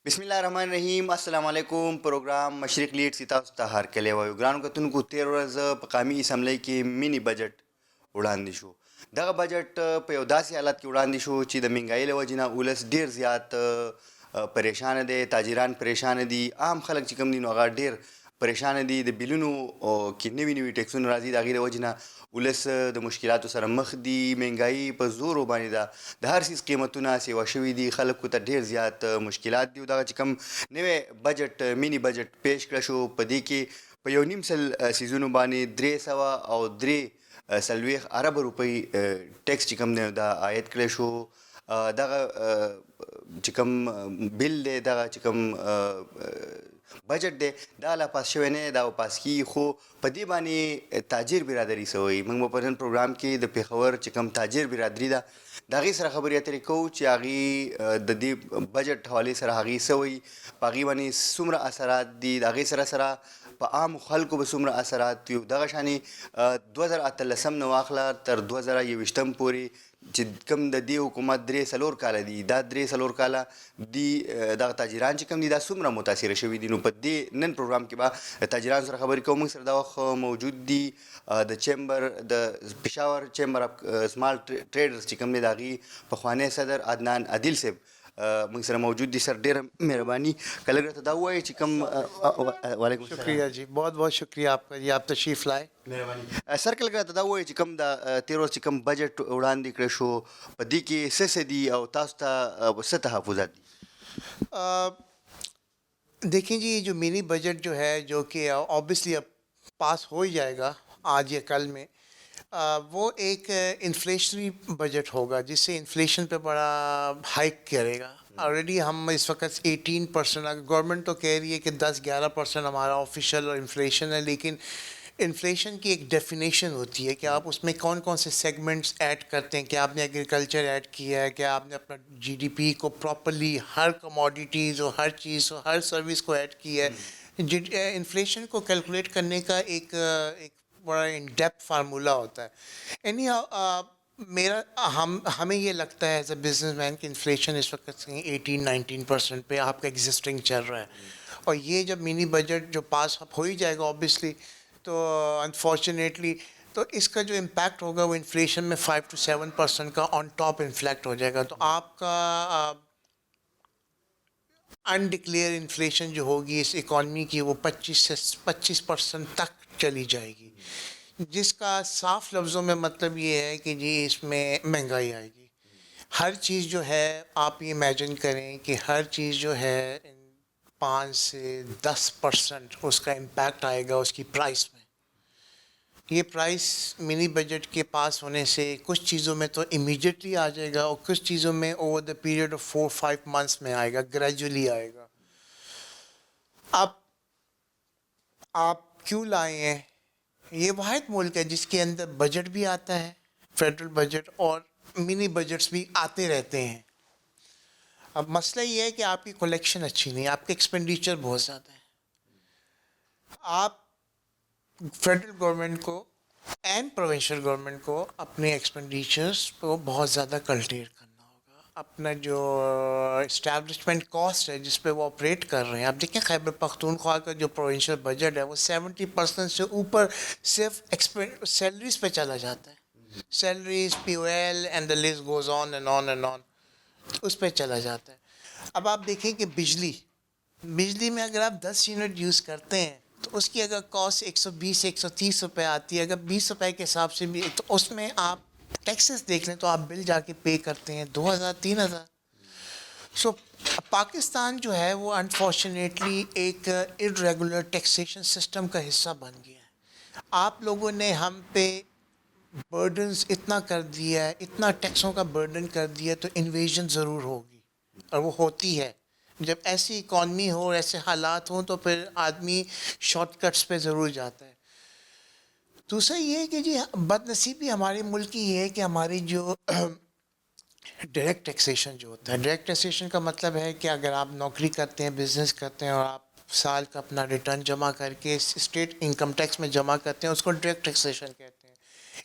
بسم الله الرحمن الرحیم. السلام علیکم. پروګرام مشرق لیډ سیتا ستهار کلی وایو ګرانو کتونکو. 13 ورځ په قامي اسمبلی کې مینی بجټ وړاندې شو. دغه بجټ په یو داسې حالت کې وړاندې شو چې د منګایي له وجې نه ولس ډېر زیات پریشان دی، تاجران پریشان دي، عام خلک چې کوم دي نو هغه ډېر پریشان دي. د بیلونو کې نوي نوي ټیکسونه راځي، د هغې د وجې نه ولس د مشکلاتو سره مخ دي. منګایي په زورو باندې ده، د هر څیز قیمتونه سیوا شوي دي، خلکو ته ډېر زیات مشکلات دي. او دغه چې کوم نوی بجټ مینی بجټ پیش کړه شو، په دې کې په 1.5 سیزونو باندې 343 ارب روپۍ ټیکس چې کوم دی دا عاید کړی شو. دغه چې کوم بل دی، دغه چې کوم بجټ دی، دا لا پاس شوی نه، دا پاس کېږي. خو په دې باندې تاجر برادري څه وایي؟ موږ به په نن پروګرام کې د پېښور چې کوم تاجر برادري ده د هغې سره خبرې اترې کوو چې هغې د دې بجټ حوالې سره هغې څه وایي، په هغې باندې څومره اثرات دي، د هغې سره سره په عامو خلکو به څومره اثرات دي. دغه شانې 2018 نه واخله تر 2021 پورې چې کوم د دې حکومت 3-4 کاله دي، دا 3-4 کاله دي دغه تاجران چې کوم دي دا څومره متاثره شوي دي. نو په دې نن پروګرام کې به د تاجرانو سره خبرې کوو. موږ سره دا وخت موجود دي د چیمبر د پېښور چیمبر اف سمال ټریډرز چې کوم دی د هغې پخوانی صدر عدنان عادل صاحب موږ سره موجود دي. سر ډېره مهرباني که لږ راته دا ووایئ چې کوم وعلیکم السلام. شکریہ جی، بہت بہت شکریہ آپ کا جی، آپ تشریف لائے. مهرباني سر که لږ راته دا ووایئ چې کوم د 13 ورځ چې کوم بجټ وړاندې کړی شو، په دې کې څه څه دي او تاسو ته څه تحفظات دي؟ دیکھیں جی، جو منی بجٹ جو ہے جو کہ آبویسلی اب پاس ہو ہی جائے گا آج یا کل میں، وہ ایک انفلیشنری بجٹ ہوگا جس سے انفلیشن پہ بڑا ہائیک کرے گا. آلریڈی ہم اس وقت 18%، گورنمنٹ تو کہہ رہی ہے کہ 10-11% ہمارا آفیشیل اور انفلیشن ہے، لیکن انفلیشن کی ایک ڈیفینیشن ہوتی ہے کہ آپ اس میں کون کون سے سیگمنٹس ایڈ کرتے ہیں. کیا آپ نے ایگریکلچر ایڈ کیا ہے، کیا آپ نے اپنا جی ڈی پی کو پراپرلی ہر کموڈیٹیز اور ہر چیز اور ہر سروس کو ایڈ کیا ہے. انفلیشن کو کیلکولیٹ کرنے کا ایک بڑا ان ڈیپتھ فارمولہ ہوتا ہے. اینی ہمیں یہ لگتا ہے ایز اے بزنس مین کہ انفلیشن اس وقت 18-19% پہ آپ کا ایگزسٹنگ چل رہا ہے. اور یہ جب منی بجٹ جو پاس ہو ہی جائے گا آبویسلی، تو انفارچونیٹلی تو اس کا جو امپیکٹ ہوگا وہ انفلیشن میں 5-7% کا آن ٹاپ انفلیکٹ ہو جائے گا. تو آپ کا انڈکلیئر انفلیشن جو ہوگی اس اکانومی کی وہ 25% تک چلی جائے گی، جس کا صاف لفظوں میں مطلب یہ ہے کہ جی اس میں مہنگائی آئے گی. ہر چیز جو ہے آپ یہ امیجن کریں کہ ہر چیز جو ہے 5-10% اس کا امپیکٹ آئے گا اس کی پرائس میں. یہ پرائس منی بجٹ کے پاس ہونے سے کچھ چیزوں میں تو امیڈیٹلی آ جائے گا اور کچھ چیزوں میں اوور دا پیریڈ آف 4-5 months میں آئے گا، گریجولی آئے گا. اب آپ کیوں لائے ہیں؟ یہ واحد ملک ہے جس کے اندر بجٹ بھی آتا ہے، فیڈرل بجٹ، اور منی بجٹس بھی آتے رہتے ہیں. اب مسئلہ یہ ہے کہ آپ کی کلیکشن اچھی نہیں ہے، آپ کے ایکسپینڈیچر بہت زیادہ ہے. آپ فیڈرل گورنمنٹ کو اینڈ پروونشل گورنمنٹ کو اپنے ایکسپینڈیچرس کو بہت زیادہ کلٹیٹ کرنا ہوگا. اپنا جو اسٹیبلشمنٹ کاسٹ ہے جس پہ وہ آپریٹ کر رہے ہیں، آپ دیکھیں خیبر پختونخوا کا جو پروونشل بجٹ ہے وہ 70% سے اوپر صرف سیلریز پہ چلا جاتا ہے. سیلریز، پی او ایل اینڈ دا لسٹ گوز آن اینڈ آن اینڈ آن، اس پہ چلا جاتا ہے. اب آپ دیکھیں کہ بجلی میں اگر آپ 10 یونٹ یوز کرتے ہیں تو اس کی اگر کاسٹ 120-130 روپے آتی ہے، اگر 20 روپے کے حساب سے بھی، تو اس میں آپ ٹیکسز دیکھ لیں تو آپ بل جا کے پے کرتے ہیں 2,000-3,000. سو پاکستان جو ہے وہ انفارچونیٹلی ایک ارریگولر ٹیکسیشن سسٹم کا حصہ بن گیا ہے. آپ لوگوں نے ہم پہ برڈنز اتنا کر دیا ہے، اتنا ٹیکسوں کا برڈن کر دیا ہے، تو انویژن ضرور ہوگی، اور وہ ہوتی ہے. جب ایسی اکانومی ہو، ایسے حالات ہوں، تو پھر آدمی شارٹ کٹس پہ ضرور جاتا ہے. دوسرا یہ ہے کہ جی بد نصیبی ہمارے ملک کی یہ ہے کہ ہماری جو ڈائریکٹ ٹیکسیشن جو ہوتا ہے، ڈائریکٹ ٹیکسیشن کا مطلب ہے کہ اگر آپ نوکری کرتے ہیں، بزنس کرتے ہیں، اور آپ سال کا اپنا ریٹرن جمع کر کے اسٹیٹ انکم ٹیکس میں جمع کرتے ہیں، اس کو ڈائریکٹ ٹیکسیشن کہتے ہیں.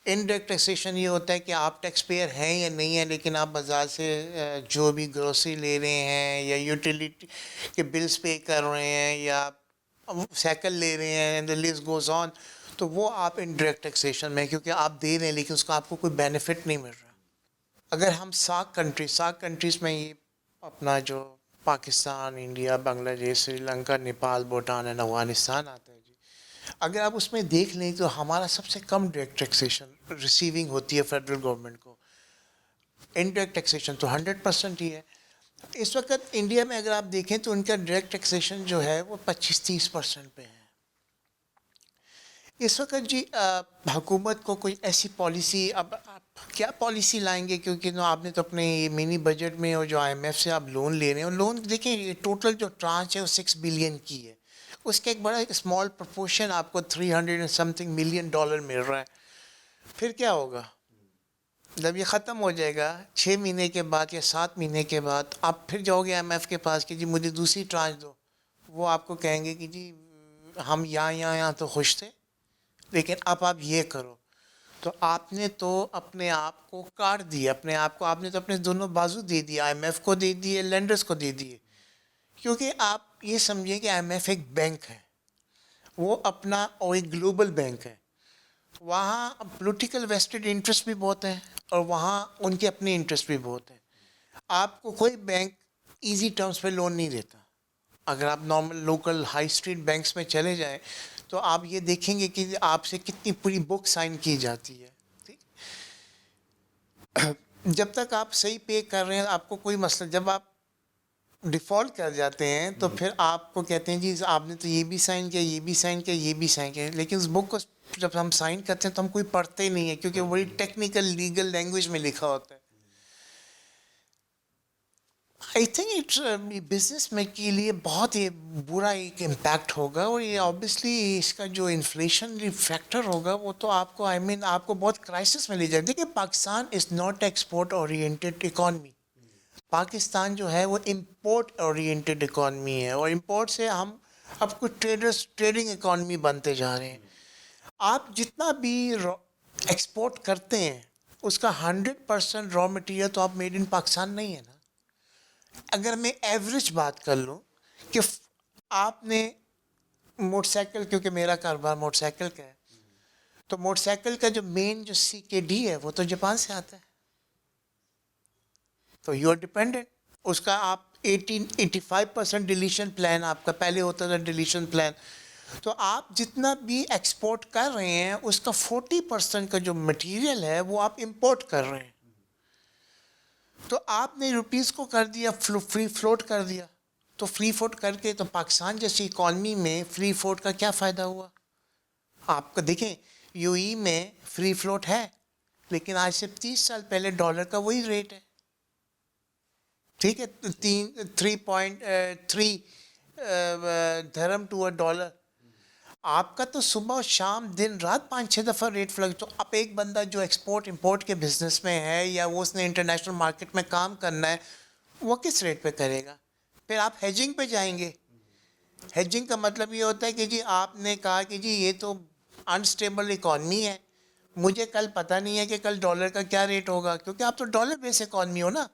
انڈائریکٹ ٹیکسیشن یہ ہوتا ہے کہ آپ ٹیکس پیئر ہیں یا نہیں ہیں، لیکن آپ بازار سے جو بھی گروسری لے رہے ہیں یا یوٹیلیٹی کے بلز پے کر رہے ہیں یا سائیکل لے رہے ہیں اینڈ the list goes on، تو وہ آپ انڈائریکٹ ٹیکسیشن میں، کیونکہ آپ دے رہے ہیں لیکن اس کا آپ کو کوئی بینیفٹ نہیں مل رہا۔ اگر ہم ساک کنٹریز میں یہ اپنا جو پاکستان، انڈیا، بنگلہ دیش، سری لنکا، نیپال، بھوٹان اینڈ افغانستان آتا ہے جی، اگر آپ اس میں دیکھ لیں تو ہمارا سب سے کم ڈائریکٹ ٹیکسیشن ریسیونگ ہوتی ہے فیڈرل گورنمنٹ کو، انڈائریکٹ ٹیکسیشن تو 100% ہی ہے۔ اس وقت انڈیا میں اگر آپ دیکھیں تو ان کا ڈائریکٹ ٹیکسیشن جو ہے وہ 25-30% پہ ہے۔ اس وقت جی حکومت کو کوئی ایسی پالیسی، اب آپ کیا پالیسی لائیں گے، کیونکہ آپ نے تو اپنے منی بجٹ میں اور جو آئی ایم ایف سے آپ لون لے رہے ہیں، اور لون دیکھیں ٹوٹل جو ٹرانچ ہے وہ 6 بلین کی ہے، اس کا ایک بڑا اسمال پرپورشن آپ کو 300 ملین ڈالر مل رہا ہے۔ پھر کیا ہوگا جب یہ ختم ہو جائے گا 6 مہینے کے بعد یا 7 مہینے کے بعد، آپ پھر جاؤ گے ایم ایف کے پاس کہ جی مجھے دوسری ٹرانچ دو، وہ آپ کو کہیں گے کہ جی ہم یہاں تو خوش تھے لیکن اب آپ یہ کرو، تو آپ نے تو اپنے آپ کو کاٹ دیا، اپنے آپ کو آپ نے تو اپنے دونوں بازو دے دیے، آئی ایم ایف کو دے دیے، لینڈرز کو دے دیے، کیونکہ آپ یہ سمجھیں کہ آئی ایم ایف ایک بینک ہے، وہ اپنا اور ایک گلوبل بینک ہے، وہاں پولیٹیکل ویسٹڈ انٹرسٹ بھی بہت ہیں اور وہاں ان کے اپنے انٹرسٹ بھی بہت ہیں۔ آپ کو کوئی بینک ایزی ٹرمز پہ لون نہیں دیتا۔ اگر آپ نارمل لوکل ہائی اسٹریٹ بینکس میں چلے جائیں تو آپ یہ دیکھیں گے کہ آپ سے کتنی پوری بک سائن کی جاتی ہے، ٹھیک، جب تک آپ صحیح پے کر رہے ہیں آپ کو کوئی مسئلہ، جب آپ ڈیفالٹ کر جاتے ہیں تو پھر آپ کو کہتے ہیں جی آپ نے تو یہ بھی سائن کیا، یہ بھی سائن کیا، یہ بھی سائن کیا، لیکن اس بک کو جب ہم سائن کرتے ہیں تو ہم کوئی پڑھتے ہی نہیں ہے، کیونکہ وہ بڑی ٹیکنیکل لیگل لینگویج میں لکھا ہوتا ہے۔ آئی تھنک اٹس بزنس میں کے لیے بہت ہی برا ایک امپیکٹ ہوگا، اور یہ آبویسلی اس کا جو انفلیشن فیکٹر ہوگا وہ تو آپ کو آپ کو بہت کرائسس میں لے جائے۔ دیکھیے پاکستان از ناٹ ایکسپورٹ اورینٹیڈ اکانومی، پاکستان جو ہے وہ امپورٹ اورینٹیڈ اکانومی ہے، اور امپورٹ سے ہم اب کچھ ٹریڈنگ اکانومی بنتے جا رہے ہیں۔ آپ جتنا بھی ایکسپورٹ کرتے ہیں اس کا 100% را مٹیریل تو آپ میڈ ان پاکستان نہیں ہے نا۔ اگر میں ایوریج بات کر لوں کہ آپ نے موٹر سائیکل، کیونکہ میرا کاروبار موٹر سائیکل کا ہے، تو موٹر سائیکل کا جو مین جو CKD ہے وہ تو جاپان سے آتا ہے، تو یو آر ڈیپینڈنٹ، اس کا آپ 85% ڈیلیشن پلان آپ کا پہلے ہوتا تھا، ڈیلیشن پلان، تو آپ جتنا بھی ایکسپورٹ کر رہے ہیں اس کا 40% کا جو مٹیریل ہے وہ آپ امپورٹ کر رہے ہیں، تو آپ نے روپیز کو کر دیا فری فلوٹ کر دیا، تو فری فلوٹ کر کے تو پاکستان جیسی اکانومی میں فری فلوٹ کا کیا فائدہ ہوا؟ آپ کو دیکھیں UAE میں فری فلوٹ ہے لیکن آج سے 30 سال پہلے ڈالر کا وہی ریٹ ہے، ٹھیک ہے، 3.3 درہم ٹو اے ڈالر۔ آپ کا تو صبح شام دن رات 5-6 دفعہ ریٹ فلک، تو اب ایک بندہ جو ایکسپورٹ امپورٹ کے بزنس میں ہے یا وہ اس نے انٹرنیشنل مارکیٹ میں کام کرنا ہے وہ کس ریٹ پہ کرے گا؟ پھر آپ ہیجنگ پہ جائیں گے۔ ہیجنگ کا مطلب یہ ہوتا ہے کہ جی آپ نے کہا کہ جی یہ تو انسٹیبل اکانومی ہے، مجھے کل پتہ نہیں ہے کہ کل ڈالر کا کیا ریٹ ہوگا، کیونکہ آپ تو ڈالر بیس اکانومی ہو نا،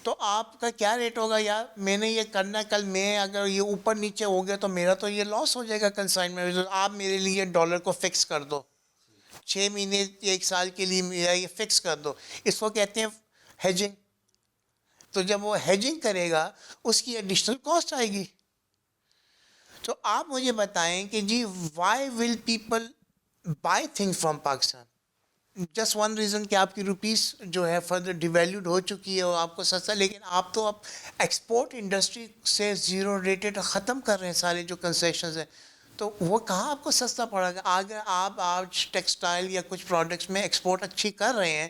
تو آپ کا کیا ریٹ ہوگا؟ یار میں نے یہ کرنا ہے، کل میں اگر یہ اوپر نیچے ہو گیا تو میرا تو یہ لاس ہو جائے گا کنسائن میں، آپ میرے لیے ڈالر کو فکس کر دو، 6 مہینے 1 سال کے لیے میرا یہ فکس کر دو، اس کو کہتے ہیں ہیجنگ۔ تو جب وہ ہیجنگ کرے گا اس کی ایڈیشنل کاسٹ آئے گی۔ تو آپ مجھے بتائیں کہ جی وائی ول پیپل بائی تھنگ فرام پاکستان؟ جسٹ ون ریزن کہ آپ کی روپیز جو ہے فردر ڈیویلیوڈ ہو چکی ہے اور آپ کو سستا، لیکن آپ تو اب ایکسپورٹ انڈسٹری سے زیرو ریٹڈ ختم کر رہے ہیں سارے جو کنسیشنز ہیں، تو وہ کہاں آپ کو سستا پڑے گا؟ اگر آپ آج ٹیکسٹائل یا کچھ پروڈکٹس میں ایکسپورٹ اچھی کر رہے ہیں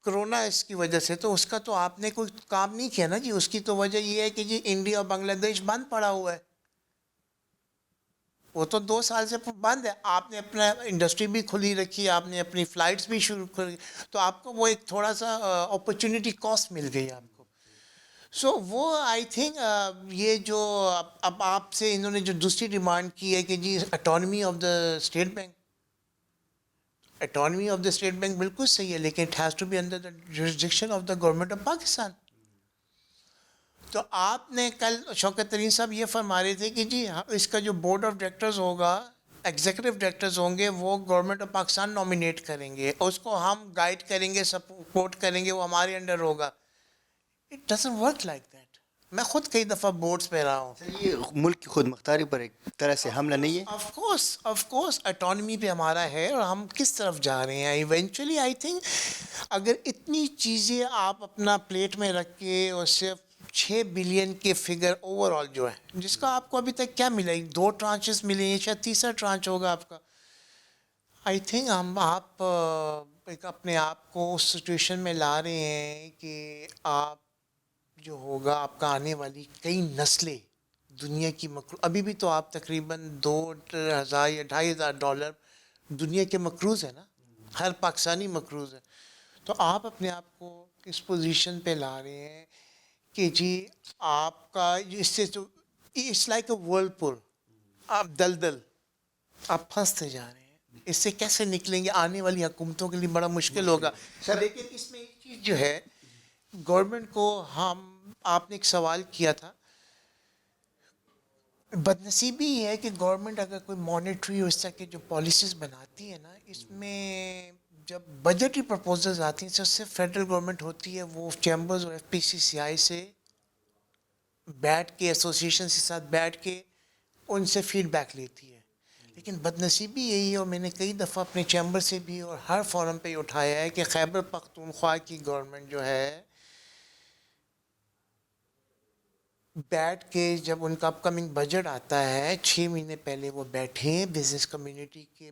کرونا اس کی وجہ سے، تو اس کا تو آپ نے کوئی کام نہیں کیا نا جی، اس کی تو وجہ یہ ہے کہ جی انڈیا اور بنگلہ دیش بند پڑا ہوا ہے، وہ تو 2 سال سے بند ہے، آپ نے اپنا انڈسٹری بھی کھلی رکھی، آپ نے اپنی فلائٹس بھی شروع کر، تو آپ کو وہ ایک تھوڑا سا اپرچونٹی کاسٹ مل گئی آپ کو۔ سو وہ آئی تھنک یہ جو اب آپ سے انہوں نے جو دوسری ڈیمانڈ کی ہے کہ جی اٹانومی آف دا اسٹیٹ بینک، اٹانومی آف دا اسٹیٹ بینک بالکل صحیح ہے, لیکن اٹ ہیز ٹو بی انڈر دا جورسڈکشن آف دا گورنمنٹ آف پاکستان. تو آپ نے کل شوکت ترین صاحب یہ فرما رہے تھے کہ جی اس کا جو بورڈ آف ڈائریکٹرز ہوگا, ایگزیکٹو ڈائریکٹرز ہوں گے, وہ گورنمنٹ آف پاکستان نامینیٹ کریں گے, اس کو ہم گائیڈ کریں گے, سپورٹ کریں گے, وہ ہمارے انڈر ہوگا. اٹ ڈزنٹ ورک لائک دیٹ. میں خود کئی دفعہ بورڈز پہ رہا ہوں. سر یہ ملک کی خود مختاری پر ایک طرح سے حملہ نہیں ہے؟ آف کورس اٹانومی پہ ہمارا ہے, اور ہم کس طرف جا رہے ہیں ایونچولی. آئی تھنک اگر اتنی چیزیں آپ اپنا پلیٹ میں رکھ کے, اور صرف 6 بلین کے فگر اوور آل جو ہے, جس کا آپ کو ابھی تک کیا ملا, 2 ٹرانچز ملے ہیں, شاید تیسرا ٹرانچ ہوگا آپ کا. آئی تھنک آپ ایک اپنے آپ کو اس سچویشن میں لا رہے ہیں کہ آپ جو ہوگا, آپ کا آنے والی کئی نسلیں دنیا کی ابھی بھی تو آپ تقریباً $2,000 یا $2,500 دنیا کے مقروض ہیں نا, ہر پاکستانی مقروض ہے. تو آپ اپنے آپ کو اس پوزیشن پہ لا رہے ہیں کہ جی آپ کا اس سے جو اٹس لائک اے ورلپول, آپ دلدل, آپ پھنستے جا رہے ہیں. اس سے کیسے نکلیں گے؟ آنے والی حکومتوں کے لیے بڑا مشکل ہوگا. لیکن اس میں ایک چیز جو ہے, گورنمنٹ کو آپ نے ایک سوال کیا تھا, بدنصیبی یہ ہے کہ گورنمنٹ اگر کوئی مانیٹری اس طرح کی جو پالیسیز بناتی ہے نا, اس میں جب بجٹری پرپوزلز آتی ہیں, صرف فیڈرل گورنمنٹ ہوتی ہے, وہ چیمبرز اور FPCCI سے بیٹھ کے, ایسوسیشن کے ساتھ بیٹھ کے ان سے فیڈ بیک لیتی ہے. لیکن بدنصیبی یہی ہے, اور میں نے کئی دفعہ اپنے چیمبر سے بھی اور ہر فورم پہ اٹھایا ہے کہ خیبر پختونخوا کی گورنمنٹ جو ہے, بیٹھ کے جب ان کا اپ کمنگ بجٹ آتا ہے 6 مہینے پہلے وہ بیٹھیں بزنس کمیونٹی کے,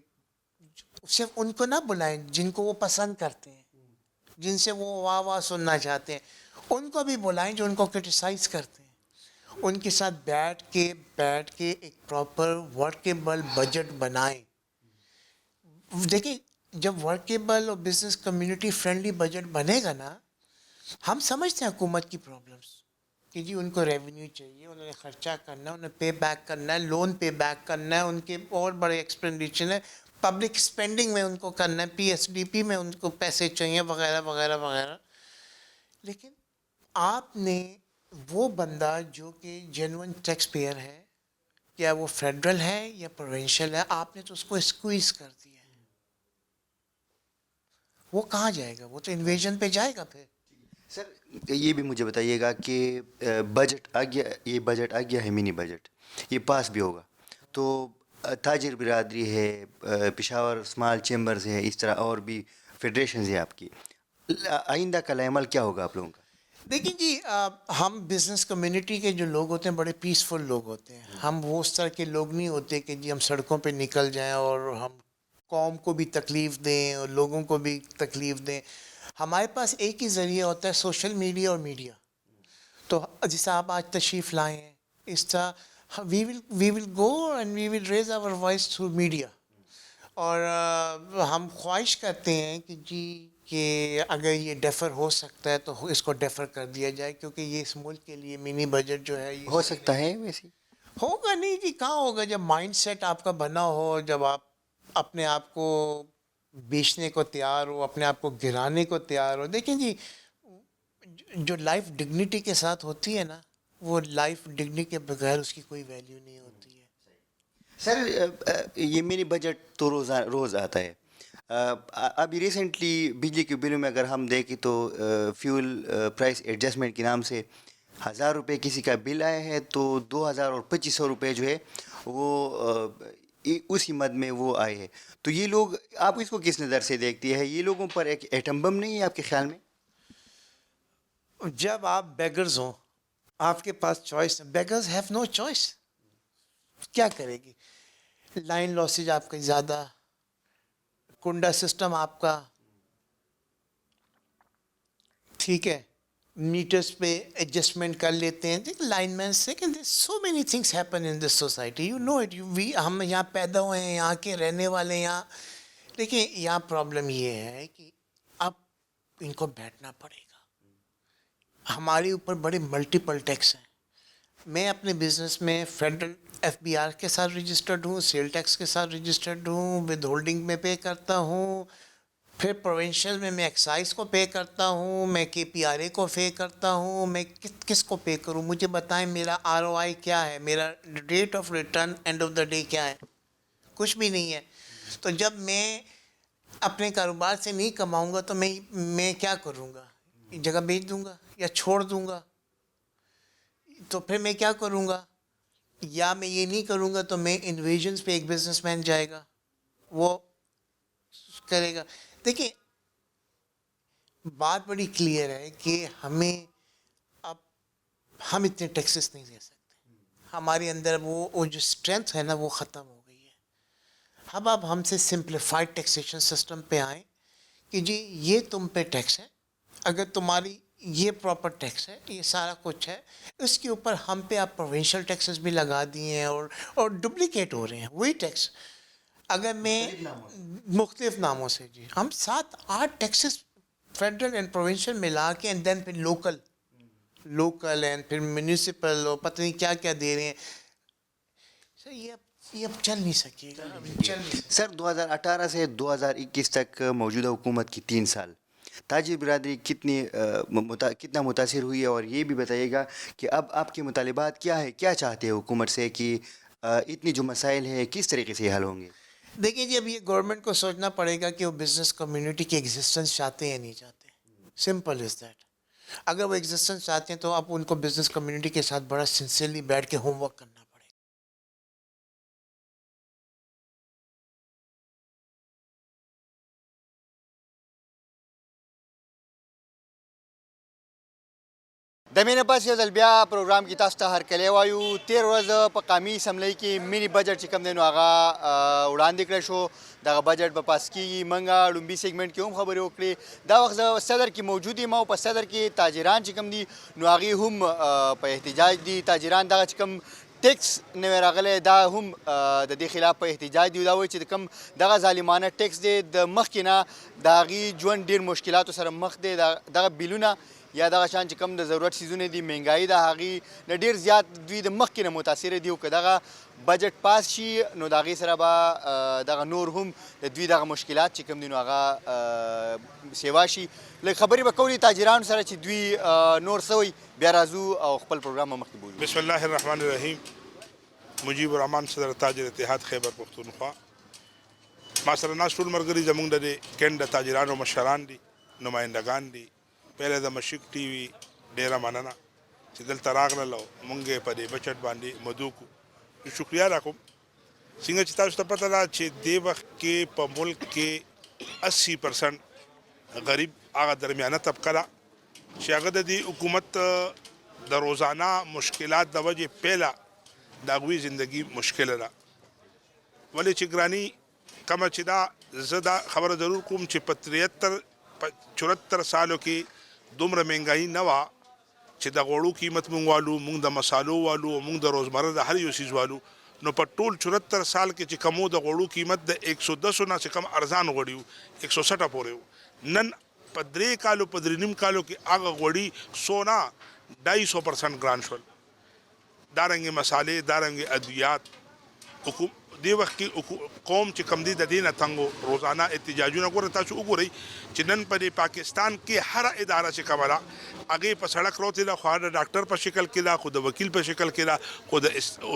صرف ان کو نہ بلائیں جن کو وہ پسند کرتے ہیں, جن سے وہ واہ واہ سننا چاہتے ہیں, ان کو بھی بلائیں جو ان کو کرٹیسائز کرتے ہیں. ان کے ساتھ بیٹھ کے ایک پراپر ورکیبل بجٹ بنائیں. دیکھیں جب ورکیبل اور بزنس کمیونٹی فرینڈلی بجٹ بنے گا نا, ہم سمجھتے ہیں حکومت کی پرابلمس کہ جی ان کو ریونیو چاہیے, انہوں نے خرچہ کرنا ہے, انہیں پے بیک کرنا ہے, لون پے بیک کرنا ہے, ان کے اور بڑے ایکسپینڈیچر ہے, پبلک اسپینڈنگ میں ان کو کرنا ہے, PSDP میں ان کو پیسے چاہیے, وغیرہ وغیرہ وغیرہ. لیکن آپ نے وہ بندہ جو کہ جینوئن ٹیکس پیئر ہے, کیا وہ فیڈرل ہے یا پروونشل ہے, آپ نے تو اس کو اسکویز کر دیا ہے. وہ کہاں جائے گا؟ وہ تو انویژن پہ جائے گا. پھر سر یہ بھی مجھے بتائیے گا کہ بجٹ آ گیا, یہ بجٹ آ گیا ہے منی بجٹ, یہ پاس بھی ہوگا, تو تاجر برادری ہے, پشاور اسمال چیمبرز ہے, اس طرح اور بھی فیڈریشنز ہیں آپ کی, آئندہ کا عمل کیا ہوگا آپ لوگوں کا؟ دیکھیں جی, ہم بزنس کمیونٹی کے جو لوگ ہوتے ہیں بڑے پیسفل لوگ ہوتے ہیں. ہم وہ اس طرح کے لوگ نہیں ہوتے کہ جی ہم سڑکوں پہ نکل جائیں اور ہم قوم کو بھی تکلیف دیں اور لوگوں کو بھی تکلیف دیں. ہمارے پاس ایک ہی ذریعہ ہوتا ہے, سوشل میڈیا اور میڈیا. تو جیسا آپ آج تشریف لائے ہیں, اس طرح وی ول گو اینڈ وی ول ریز آور وائس تھرو میڈیا. اور ہم خواہش کرتے ہیں کہ جی کہ اگر یہ ڈیفر ہو سکتا ہے تو اس کو ڈیفر کر دیا جائے, کیونکہ یہ اس ملک کے لیے منی بجٹ جو ہے ہو سکتا ہے ویسے ہوگا نہیں جی. کہاں ہوگا؟ جب مائنڈ سیٹ آپ کا بنا ہو, جب آپ اپنے آپ کو بیچنے کو تیار ہو, اپنے آپ کو گرانے کو تیار ہو. دیکھیں جی, جو لائف ڈگنیٹی کے ساتھ ہوتی ہے نا, وہ لائف ڈگنیٹی کے بغیر اس کی کوئی ویلیو نہیں ہوتی ہے. سر یہ منی بجٹ تو روز آتا ہے. ابھی ریسنٹلی بجلی کے بلوں میں اگر ہم دیکھیں تو فیول پرائس ایڈجسٹمنٹ کے نام سے 1,000 روپے کسی کا بل آیا ہے, تو 2,000 اور 2,500 روپے جو ہے وہ اسی مد میں وہ آئے ہیں. تو یہ لوگ, آپ اس کو کس نظر سے دیکھتی ہے؟ یہ لوگوں پر ایک ایٹم بم نہیں ہے آپ کے خیال میں؟ جب آپ بیگرز ہوں, آپ کے پاس چوائس ہے. بیگرز ہیو نو چوائس. کیا کرے گی؟ لائن لاسیج آپ کا زیادہ, کنڈا سسٹم آپ کا, ٹھیک ہے, میٹرز پہ ایڈجسٹمنٹ کر لیتے ہیں. لائن مین سے سو مینی تھنگس ہیپن ان دس سوسائٹی, یو نو اٹ. ہم یہاں پیدا ہوئے ہیں, یہاں کے رہنے والے ہیں یہاں. لیکن یہاں پرابلم یہ ہے کہ اب ان کو بیٹھنا پڑے گا. ہمارے اوپر بڑے ملٹیپل ٹیکس ہیں. میں اپنے بزنس میں فیڈرل FBR کے ساتھ رجسٹرڈ ہوں, سیل ٹیکس کے ساتھ رجسٹرڈ ہوں, ود ہولڈنگ میں پے کرتا ہوں, پھر پروونشل میں ایکسائز کو پے کرتا ہوں, میں KPRA کو پے کرتا ہوں, میں کس کو پے کروں؟ مجھے بتائیں میرا ROI کیا ہے, میرا ریٹ آف ریٹرن اینڈ آف دا ڈے کیا ہے؟ کچھ بھی نہیں ہے. تو جب میں اپنے کاروبار سے نہیں کماؤں گا تو میں کیا کروں گا؟ جگہ بیچ دوں گا یا چھوڑ دوں گا؟ تو پھر میں کیا کروں گا؟ یا میں یہ نہیں کروں گا تو میں انویژنس پہ ایک بزنس مین جائے گا, وہ کرے گا. دیکھیں بات بڑی کلیئر ہے کہ ہمیں اب ہم اتنے ٹیکسز نہیں دے سکتے, ہمارے اندر وہ جو اسٹرینتھ ہے نا وہ ختم ہو گئی ہے. اب ہم سے سمپلیفائڈ ٹیکسیشن سسٹم پہ آئیں کہ جی یہ تم پہ ٹیکس ہے, اگر تمہاری یہ پراپر ٹیکس ہے, یہ سارا کچھ ہے, اس کے اوپر ہم پہ آپ پروونشل ٹیکسز بھی لگا دیے ہیں اور ڈپلیکیٹ ہو رہے ہیں وہی ٹیکس. اگر میں مختلف ناموں سے, جی ہم 7-8 ٹیکسز فیڈرل اینڈ پروونشل ملا کے اینڈ دین پھر لوکل اینڈ پھر میونسپل اور پتہ نہیں کیا کیا دے رہے ہیں. سر یہ اب چل نہیں سکے گا. سر 2018 سے 2021 تک موجودہ حکومت کی 3 سال تاجر برادری کتنا متاثر ہوئی ہے, اور یہ بھی بتائیے گا کہ اب آپ کے مطالبات کیا ہے, کیا چاہتے ہیں حکومت سے کہ اتنی جو مسائل ہیں کس طریقے سے حل ہوں گے؟ دیکھیں جی اب یہ گورنمنٹ کو سوچنا پڑے گا کہ وہ بزنس کمیونٹی کی ایگزسٹنس چاہتے ہیں یا نہیں چاہتے. سمپل از دیٹ. اگر وہ ایگزسٹنس چاہتے ہیں تو اب ان کو بزنس کمیونٹی کے ساتھ بڑا سنسیئرلی بیٹھ کے ہوم ورک کرنا پڑے گا. د مینې پس یو ځل بیا پروګرام کې تاسو ته هرکلی وایو. تېر ورځ په قومي اسمبلۍ کې مینی بجټ چې کوم دی نو هغه وړاندې کړی شو. دغه بجټ به پاس کېږي. موږ لومبي سیګمنټ کې هم خبرې وکړې. دا وخت زه صدر کې موجود یم او په صدر کې تاجران چې کوم دي نو هغې هم په احتجاج دي. تاجران دغه چې کوم ټیکس نوی راغلی دا هم د دې خلاف په احتجاج دي. دا وایي چې د کوم دغه ظالمانه ټیکس دی د مخکې نه د هغې ژوند ډېر مشکلاتو سره مخ دی. دغه بیلونه یا دغه شان چې کوم د ضرورت څیزونه دي مهنګایي د هغې نه ډېر زیات دوی د مخکې نه متاثره دي. او که دغه بجټ پاس شي نو د هغې سره به دغه نور هم د دوی دغه مشکلات چې کوم دي نو هغه سیوا شي. لږ خبرې به کوو د تاجرانو سره چې دوی نور څه وایي. بیا راځو او خپل پروګرام به مخکې بوځو. بسم الله الرحمن الرحیم. مجیب الرحمن صدر تاجر اتحاد خیبر پختونخوا. ما سره ناست ټول ملګري زموږ د کیڼ د تاجرانو مشران دي, نمایندګان دي. پهله د مشک ټي وي ډېره مننه چې دلته راغلل او موږ یې په دې بچټ باندې مدعو کړو. شکریه را کوم څنګه چې تاسو ته پته ده چې دې وخت کې په ملک کې 80% غریب هغه درمیانه طبقه ده چې هغه د دې حکومت د روزانه مشکلات د وجې پهله د هغوی زندګي مشکله ده. ولې چې ګراني کومه چې دا زه دا خبره ضرور کوم چې په 74 سالو کې دومره مهنګایي نه وه چې د غوړو قیمت مونږ والو, مونږ د مسالو والو, مونږ د روزمره د هر یو څیز والو. نو په ټول 74 سال کې چې کمو د غوړو قیمت د 110 نه چې کم ارزان غوړي وو 160 پورې وو. نن په 3 کالو په 3 نیم کالو کې هغه غوړي 100 نه 250% ګران شول. دارنګې مسالې, دارنګې ادویات. دې وخت کې قوم چې کم دی د دې نه تنګ روزانه احتجاجونه ګوره. تاسو وګورئ چې نن په پاکستان کې هر اداره چې کومه ده هغې په سړک راوتلې ده, خو د ډاکټر په شکل کې ده, خو د وکیل په شکل کې ده, خو د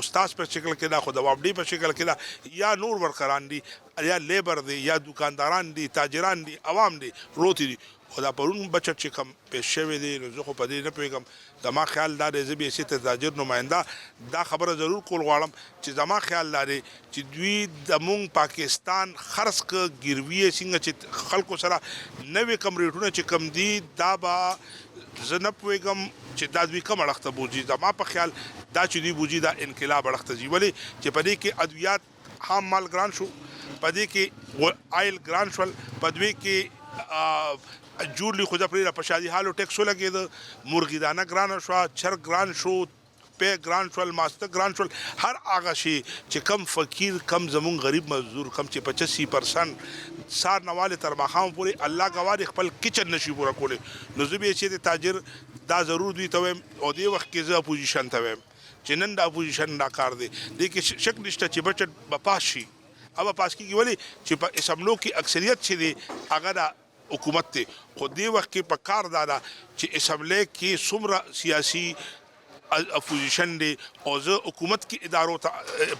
استاد په شکل کې ده, خو د وابډي په شکل کې ده, یا نور ورکران دي, یا لیبر دی, یا دکانداران دي, تاجران دي, عوام دي, روتي دي. خو دا پرون بچت چې کوم پیش شوی دی نو زه خو په دې نه پوهېږم. زما خیال دا دی زه بیا سي ته تاجر نماینده دا خبره ضرور کول غواړم چې زما خیال دا دی چې دوی زمونږ پاکستان خرڅ که ګیروي یې څنګه چې خلکو سره نوې کم ریټونه چې کم دي دا به زه نه پوهېږم چې دا دوی کم اړخ ته بوځي. زما په خیال دا چې دوی بوځي دا انقلاب اړخ ته ځي. ولې چې په دې کې ادویات خام مال ګران شو, په دې کې آیل ګران شول, په دې کې جوړلی خو پرې په شادي حالو ټیکس ولګېده, مرغي دانه ګرانه شوه, چرګ ګران شو, پی ګران شول, ماسته ګران شول. هر هغه شی چې کم فقیر, کم زمونږ غریب مزدور, کم چې 85% سار نواله تر ماښام پورې الله ګواه دی خپل کچن نشي پوره کولی. نو زه به چې د تاجر دا ضرور دوی ته وایم او دې وخت کې زه اپوزیشن ته وایم چې نن د اپوزیشن دا کار دی دې کې شک نشته چې بجټ به پاس شي अब پاس کیږي ولې چې په اسمبلو کې اکثریت چې دی هغه د حکومت دی خو دې وخت کې په کار دا ده چې اسمبلی کې څومره سیاسي اپوزیشن دی او زه حکومت کې ادارو ته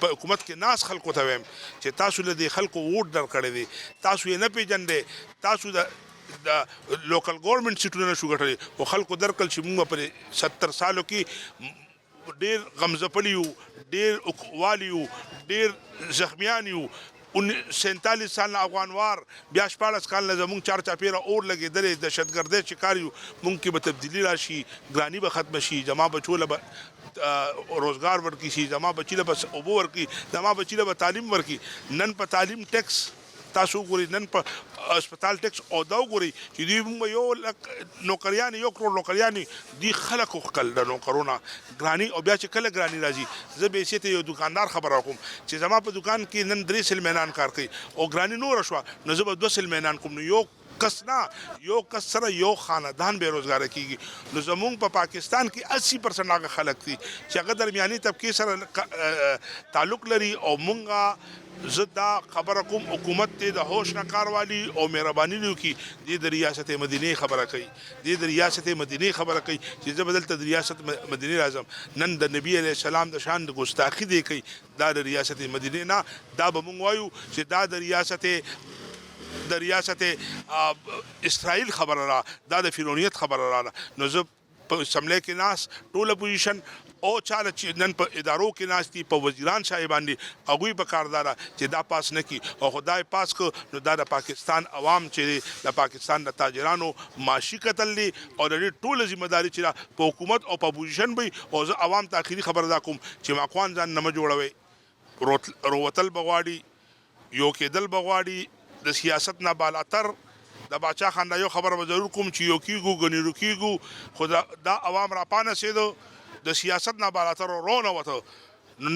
په حکومت کې ناس خلکو ته وایم چې تاسو له دې خلکو ووټ درکړی دی تاسو یې نه پیژنئ تاسو د لوکل ګورنمنټ سیټونه نه شو ګټلی خو خلکو درکړل چې موږ په 70 سالو کې ډېر غمځپلي یو ډېر والی یو ډېر زخمیان یو 47 سال نه افغانوار بیا 14 کال نه زموږ چار چاپیره اور لګېدلې دهشتګردۍ شکار یو موږ کې به تبدیلي راشي ګراني به ختمه شي زما بچو له به روزګار ورکړي شي زما بچي له به اوبه ورکړي زما بچي له به تعلیم ورکړي نن په تعلیم ټیکس تاسو ګورئ نن په هسپتال ټیکس او دا وګورئ چې دوی موږ یو نوکریانې 1 کروڑ نوکریانې دي خلکو خپل د نوکرونه ګراني او بیا چې کله ګراني راځي زه به سیته یو دکاندار خبره کوم چې زما په دکان کې نن 3 سلمینان کار کوي او ګراني نور شو نو زه به 2 سلمینان کوم نو یو کس نه یو کس سره یو خاندان بیروزګاره کیږي نو زمونږ په پاکستان کې 80% هغه خلک دي چې هغه درمیاني طبقه سره تعلق لري او مونږه زه دا خبره کوم حکومت ته د هوش نه کار والی او مهرباني وکړي د ریاست مدینه خبره کوي د ریاست مدینه خبره کوي چې زه بدلته د ریاست مدینه اعظم نن د نبی علیه السلام د شان د ګستاخی دی کوي دا د ریاست مدینه نه دا به مونږ وایو چې دا د ریاست اسرائیل خبره را دا د فرعونیت خبره را نو زه په اسمبلی کې ناس ټول اپوزیشن او چاله چې نن په ادارو کې ناس دي په وزیران صاحبان دي هغوی په کارداره چې دا پاس نه کړي او خدای پاس کو نو دا د پاکستان عوام چې د پاکستان د تاجرانو معاشي قتل دي او د دې ټوله ذمہ داري چې په حکومت او په اپوزیشن وي او زه عوام ته اخري خبر دا کوم چې ماخوان ځان نه جوړوي روتل بغواړي یو کېدل بغواړي د سیاست نه بالاتر د باچا خان دا یو خبره به ضرور کوم چې یو کیږو غنی رکیږو خو دا عوام را پانه سیدو د سیاست نه بالاتر رونه وته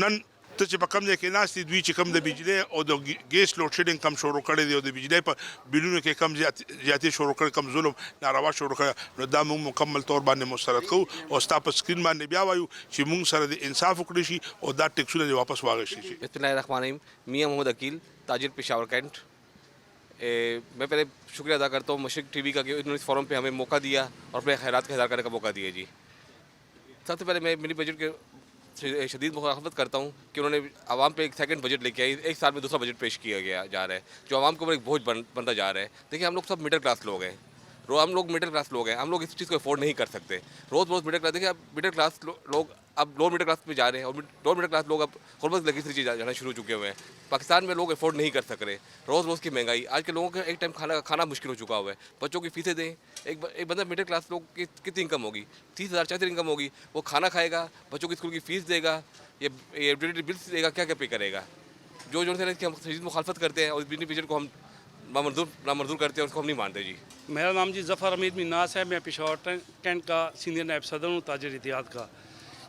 نن ته چې په کم ځای کې ناست دي دوی چې کم د بجلی او د ګیس لوډ شیډینګ کم شروع کړی دی او د بجلی په بلونو کې کم زیاتې شروع کړی کم ظلم ناروا شروع کړی نو دا موږ مکمل طور باندې مسترد کوو او ستا په سکرین باندې بیا وایو چې موږ سره د انصاف وکړی شي او دا ټیکسونه دې واپس واخیستل شي بسم الله الرحمن الرحیم میاں محمد عقیل تاجر پشاور کینٹ میں پہلے شکریہ ادا کرتا ہوں مشرق ٹی وی کا کہ انہوں نے اس فورم پہ ہمیں موقع دیا اور اپنے خیرات کا اظہار کرنے کا موقع دیا جی سب سے پہلے میں منی بجٹ کے شدید مخالفت کرتا ہوں کہ انہوں نے عوام پہ ایک سیکنڈ بجٹ لے کے آئی 1 سال میں دوسرا بجٹ پیش کیا جا رہا ہے جو عوام کے اوپر ایک بوجھ بنتا جا رہا ہے دیکھیے ہم لوگ سب مڈل کلاس لوگ ہیں ہم لوگ مڈل کلاس لوگ ہیں ہم لوگ اس چیز کو افورڈ نہیں کر سکتے روز مڈل کلاس دیکھیے اب مڈل کلاس لوگ اب لوور مڈل کلاس میں جا رہے ہیں اور لوور مڈل کلاس لوگ اب غربت لگی چیز جانا شروع ہو چکے ہوئے ہیں پاکستان میں لوگ افورڈ نہیں کر سک رہے روز کی مہنگائی آج کے لوگوں کا ایک ٹائم کھانا مشکل ہو چکا ہوا ہے بچوں کی فیسیں دیں ایک بندہ مڈل کلاس لوگ کی کتنی انکم ہوگی 30,000 40,000 انکم ہوگی وہ کھانا کھائے گا بچوں کی اسکول کی فیس دے گا یہ یوٹیلیٹی بلس دے گا کیا پے کرے گا جو سے ہم شدید مخالفت کرتے ہیں اور اس بجلی بجٹ کو ہم نامنظور کرتے ہیں اور اس کو ہم نہیں مانتے جی میرا نام جی ظفر حمید مناس ہے میں پشاور کینٹ کا سینئر نائب صدر ہوں تاجر اتحاد کا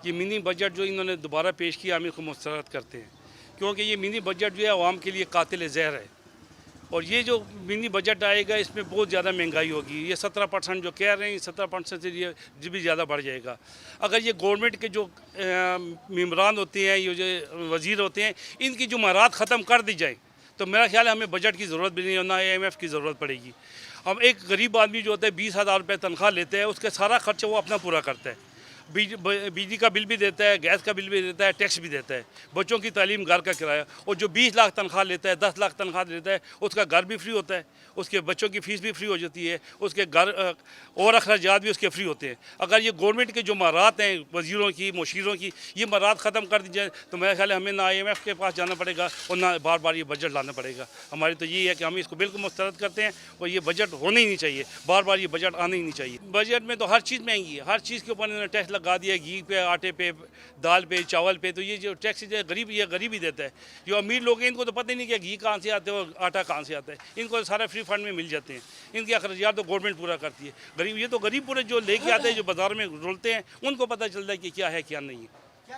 یہ منی بجٹ جو انہوں نے دوبارہ پیش کیا ہم اس کو مسترد کرتے ہیں کیونکہ یہ منی بجٹ جو ہے عوام کے لیے قاتل زہر ہے اور یہ جو منی بجٹ آئے گا اس میں بہت زیادہ مہنگائی ہوگی یہ 17% جو کہہ رہے ہیں 17% سے یہ بھی زیادہ بڑھ جائے گا اگر یہ گورنمنٹ کے جو ممبران ہوتے ہیں یہ جو وزیر ہوتے ہیں ان کی جمہوریت ختم کر دی جائے تو میرا خیال ہے ہمیں بجٹ کی ضرورت بھی نہیں ہونا IMF کی ضرورت پڑے گی ہم ایک غریب آدمی جو ہوتا ہے 20,000 روپے تنخواہ لیتے ہیں اس کا سارا خرچہ وہ اپنا پورا کرتا ہے بجلی کا بل بھی دیتا ہے گیس کا بل بھی دیتا ہے ٹیکس بھی دیتا ہے بچوں کی تعلیم گھر کا کرایہ اور جو 20 لاکھ تنخواہ لیتا ہے 10 لاکھ تنخواہ لیتا ہے اس کا گھر بھی فری ہوتا ہے اس کے بچوں کی فیس بھی فری ہو جاتی ہے اس کے گھر اور اخراجات بھی اس کے فری ہوتے ہیں اگر یہ گورنمنٹ کے جو مہارات ہیں وزیروں کی مشیروں کی یہ مہارات ختم کر دی جائے تو میرا خیال ہے ہمیں نہ IMF کے پاس جانا پڑے گا اور نہ بار بار یہ بجٹ لانا پڑے گا ہماری تو یہی ہے کہ ہم اس کو بالکل مسترد کرتے ہیں اور یہ بجٹ ہونا ہی نہیں چاہیے بار بار یہ بجٹ آنا ہی نہیں چاہیے بجٹ میں تو ہر چیز مہنگی ہے ہر چیز کے اوپر انہوں نے ٹیکس لگا دیا گھی پہ آٹے پہ دال پہ چاول پہ تو یہ جو ٹیکس جو غریب ہی دیتا ہے جو امیر لوگ ہیں ان کو تو پتہ ہی نہیں کہ گھی کہاں سے آتے ہیں اور آٹا کہاں سے آتا ہے ان کو سارے فری فنڈ میں مل جاتے ہیں ان کے اخراجات تو گورنمنٹ پورا کرتی ہے غریب پورے جو لے کے آتے ہیں جو بازار میں رولتے ہیں ان کو پتہ چلتا ہے کہ کیا ہے کیا نہیں ہے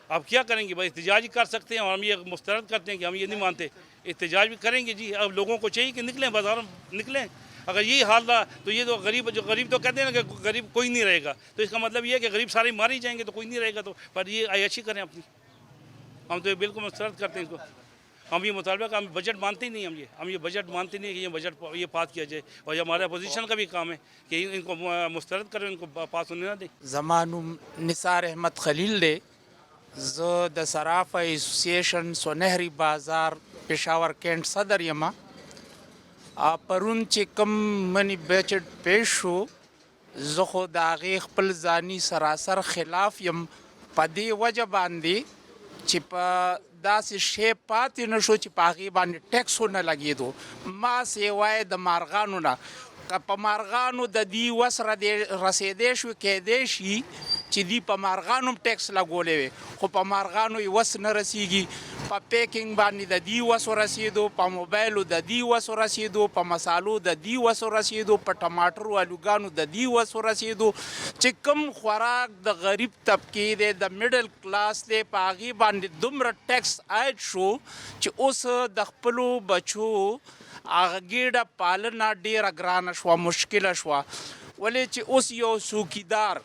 اب کیا کریں گے بھائی احتجاج ہی کر سکتے ہیں اور ہم یہ مسترد کرتے ہیں کہ ہم یہ نہیں مانتے احتجاج بھی کریں گے جی اب لوگوں کو چاہیے کہ نکلیں بازار نکلیں اگر یہی حال رہا تو یہ تو غریب تو کہتے ہیں نا کہ غریب کوئی نہیں رہے گا، تو اس کا مطلب یہ ہے کہ غریب سارے مار ہی جائیں گے تو کوئی نہیں رہے گا. تو پر یہ عیاشی کریں اپنی، ہم تو بالکل مسترد کرتے ہیں اس کو. ہم یہ مطالبہ کا ہم بجٹ مانتے ہی نہیں، ہم یہ بجٹ مانتے نہیں کہ یہ بجٹ یہ پاس کیا جائے، اور یہ ہمارے اپوزیشن کا بھی کام ہے کہ ان کو مسترد کریں، ان کو پاس ہونے نہ دیں. زمانم نثار احمد خلیل دے زه د صرافه ایسوسییشن سونهری بازار پېښور کینټ صدر یما. پرون چې کوم منی بجټ پیش شو زه خو د هغې خپل ځاني سراسر خلاف یم په دې وجه باندې چې په داسې شی پاتې نه شو چې په هغې باندې ټیکس ونه لګېدو. ما سیوای د مارغانو نه که په مارغانو د دې وس رسېدی شو کیدی شي چې دی په مارغانو هم ټیکس لګولی وي، خو په مارغانو یې وس نه رسیږي. په پیکینګ باندې د دې وس ورسېدو، په موبایلو د دې وس ورسېدو، په مسالو د دې وس ورسېدو، په ټماټرو الوګانو د دې وس ورسېدو چې کوم خوراک د غریب طبقې دی، د میډل کلاس دی، په هغې باندې دومره ټیکس عاید شو چې اوس د خپلو بچو هغه ګېډه پالنه ډېره ګرانه شوه، مشکله شوه. ولې چې اوس یو څوکیدار،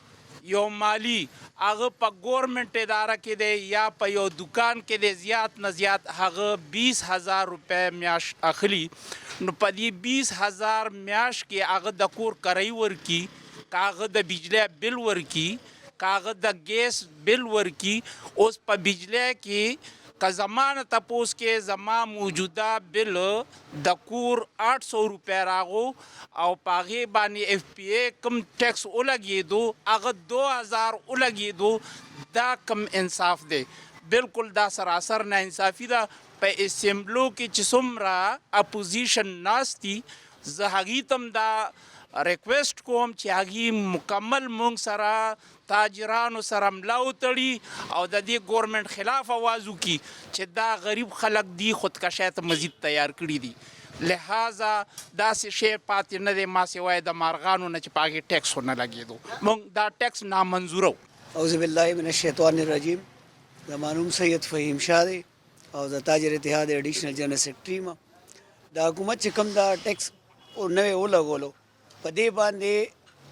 یو مالی هغه په ګورنمنټ اداره کې دی یا په یو دکان کې دی، زیات نه زیات هغه 20,000 روپۍ میاشت اخلي. نو په دې 20,000 میاشت کې هغه د کور کرایي ورکي، که هغه د بجلی بل ورکي، که هغه د ګیس بل ورکي. اوس په بجلی کې که زمانه تپوس کې زما موجوده بل د کور 800 روپۍ راغو او په هغې باندې اف پی ای کم ټیکس ولګېدو هغه 2000 ولګېدو. دا کم انصاف دی؟ بالکل دا سراسر ناانصافي ده. په اسمبلو کې چې څومره اپوزیشن ناست دي زه هغې ته هم دا ریکویسټ کوم چې هغې مکمل مونږ سره تاجرانو سره ملا وتړي او د دې ګورنمنټ خلاف آواز وکړي چې دا غریب خلک دي خودکشۍ ته مزید تیار کړي دي. لہذا داسې شی پاتې نه دی ما سوای د مارغانو نه چې په هغې ټیکس ونه لګېدو. مونږ دا ټیکس نامنظوره و. اعوذ باللہ من الشیطان الرجیم. زمانوم سید فہیم شاہ دی او د تاجر اتحاد ایډیشنل جنرل سیکرټري ما. د حکومت چې کوم دا ټیکس نوی ولګولو په دې باندې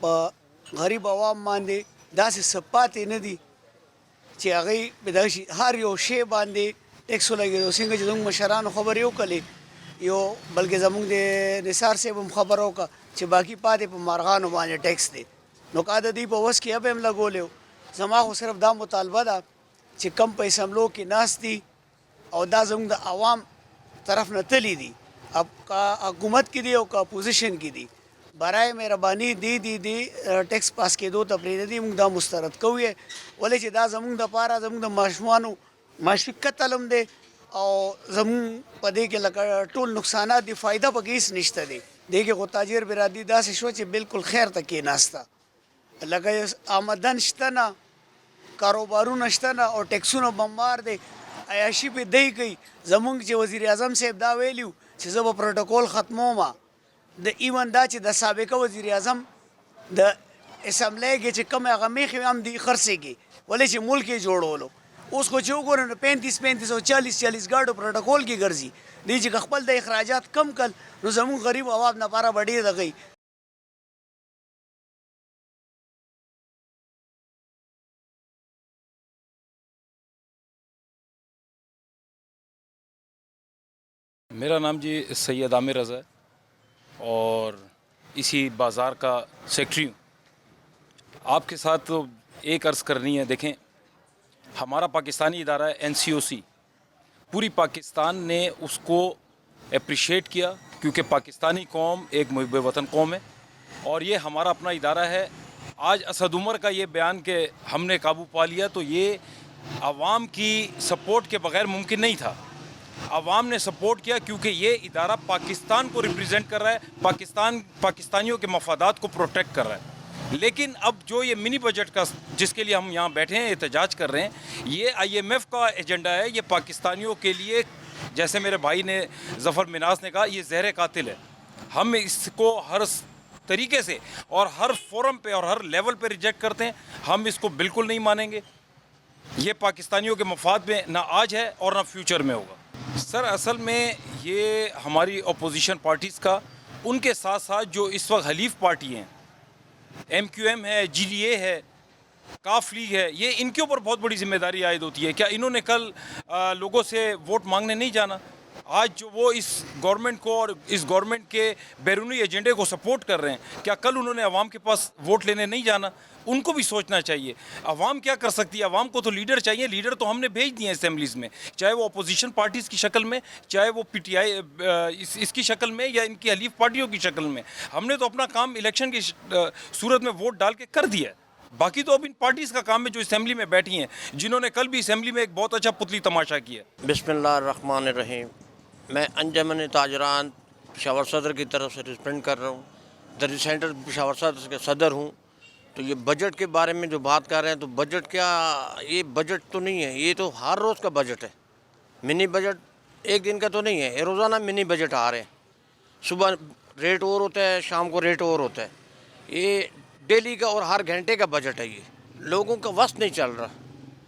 په غریب عوام باندې داسې څه پاتې نه دي چې هغوی په دغه شي هر یو شی باندې ټیکس ولګېدو. څنګه چې زموږ مشرانو خبرې وکړلې یو بلکې زموږ د نثار صاحب هم خبره وکړه چې باقي پاتې په مارغانو باندې ټیکس دی. نو که د دوی په وس کې اب هم لګولی و. زما خو صرف دا مطالبه ده چې کم په اسمبلو کې ناست دي او دا زموږ د عوام طرف نه تللی دي، که حکومت کې دي او که اپوزیشن کې دي، برای مهرباني دی ټیکس پاس کېدو ته پرېږدي. موږ دا مسترد کوو ولې چې دا زموږ دپاره زموږ د ماشومانو معاشي قتل هم دی او زموږ په دې کې لکه ټول نقصانات دي، فایده پکې هېڅ نشته دی. دې کې خو تاجر برادري داسې شوه چې بالکل خیر ته کېناسته، لکه آمدن شته نه، کاروبارونه شته نه او ټیکسونه بمبار دی، عیاشي پې دی کوي. زموږ چې وزیر اعظم صاحب دا ویلي چې زه به پروټوکول ختموم، د ایون دا چې د سابقه وزیر اعظم د اسمبلی کې چې کوم هغه میخې هم دي خرڅېږي ولې چې ملک یې جوړولو. اوس خو چې وګورو نو 35 او 40 ګاډو پروټوکول کې ګرځي. دی چې خپل د اخراجات کم کړل نو زموږ غریب عوام لپاره به ډېر دغی. میرا نام جی سید عامر رضا ہے اور اسی بازار کا سیکٹری ہوں. آپ کے ساتھ ایک عرض کرنی ہے. دیکھیں ہمارا پاکستانی ادارہ ہے NCOC، پوری پاکستان نے اس کو اپریشیٹ کیا کیونکہ پاکستانی قوم ایک محب وطن قوم ہے اور یہ ہمارا اپنا ادارہ ہے. آج اسد عمر کا یہ بیان کہ ہم نے قابو پا لیا تو یہ عوام کی سپورٹ کے بغیر ممکن نہیں تھا. عوام نے سپورٹ کیا کیونکہ یہ ادارہ پاکستان کو ریپریزنٹ کر رہا ہے، پاکستانیوں کے مفادات کو پروٹیکٹ کر رہا ہے. لیکن اب جو یہ منی بجٹ کا جس کے لیے ہم یہاں بیٹھے ہیں احتجاج کر رہے ہیں، یہ IMF کا ایجنڈا ہے. یہ پاکستانیوں کے لیے جیسے میرے بھائی نے ظفر مناس نے کہا یہ زہر قاتل ہے. ہم اس کو ہر طریقے سے اور ہر فورم پہ اور ہر لیول پہ ریجیکٹ کرتے ہیں. ہم اس کو بالکل نہیں مانیں گے. یہ پاکستانیوں کے مفاد میں نہ آج ہے اور نہ فیوچر میں ہوگا. سر اصل میں یہ ہماری اپوزیشن پارٹیز کا ان کے ساتھ ساتھ جو اس وقت حلیف پارٹی ہیں, MQM ہے, GDA ہے, کاف لیگ ہے, یہ ان کے اوپر بہت بڑی ذمہ داری عائد ہوتی ہے. کیا انہوں نے کل لوگوں سے ووٹ مانگنے نہیں جانا؟ آج جو وہ اس گورنمنٹ کو اور اس گورنمنٹ کے بیرونی ایجنڈے کو سپورٹ کر رہے ہیں, کیا کل انہوں نے عوام کے پاس ووٹ لینے نہیں جانا؟ ان کو بھی سوچنا چاہیے. عوام کیا کر سکتی ہے؟ عوام کو تو لیڈر چاہیے. لیڈر تو ہم نے بھیج دیے ہیں اسمبلیز میں, چاہے وہ اپوزیشن پارٹیز کی شکل میں, چاہے وہ PTI اس کی شکل میں, یا ان کی حلیف پارٹیوں کی شکل میں. ہم نے تو اپنا کام الیکشن کی صورت میں ووٹ ڈال کے کر دیا ہے. باقی تو اب ان پارٹیز کا کام ہے جو اسمبلی میں بیٹھی ہیں, جنہوں نے کل بھی اسمبلی میں ایک بہت اچھا پتلی تماشا کیا. بسم اللہ الرحمن الرحیم. میں انجمن تاجران پشاور صدر کی طرف سے ریپرزینٹ کر رہا ہوں. درجی سینٹر پشاور صدر کے صدر ہوں. تو یہ بجٹ کے بارے میں جو بات کر رہے ہیں, تو بجٹ کیا, یہ بجٹ تو نہیں ہے, یہ تو ہر روز کا بجٹ ہے. منی بجٹ ایک دن کا تو نہیں ہے, یہ روزانہ منی بجٹ آ رہے ہیں. صبح ریٹ اور ہوتا ہے, شام کو ریٹ اور ہوتا ہے. یہ ڈیلی کا اور ہر گھنٹے کا بجٹ ہے. یہ لوگوں کا وس نہیں چل رہا,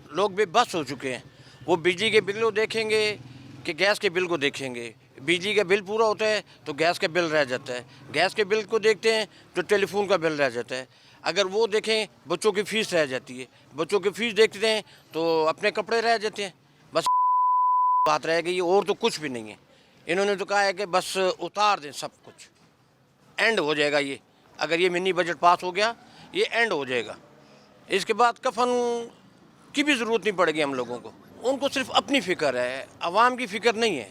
لوگ بے بس ہو چکے ہیں. وہ بجلی کے بل کو دیکھیں گے کہ گیس کے بل کو دیکھیں گے. بجلی کا بل پورا ہوتا ہے تو گیس کا بل رہ جاتا ہے, گیس کے بل کو دیکھتے ہیں تو ٹیلی فون کا بل رہ جاتا ہے. اگر وہ دیکھیں بچوں کی فیس رہ جاتی ہے, بچوں کی فیس دیکھتے ہیں تو اپنے کپڑے رہ جاتے ہیں. بس بات رہ گئی, اور تو کچھ بھی نہیں ہے. انہوں نے تو کہا ہے کہ بس اتار دیں سب کچھ, اینڈ ہو جائے گا. یہ اگر یہ منی بجٹ پاس ہو گیا, یہ اینڈ ہو جائے گا. اس کے بعد کفن کی بھی ضرورت نہیں پڑے گی ہم لوگوں کو. ان کو صرف اپنی فکر ہے, عوام کی فکر نہیں ہے.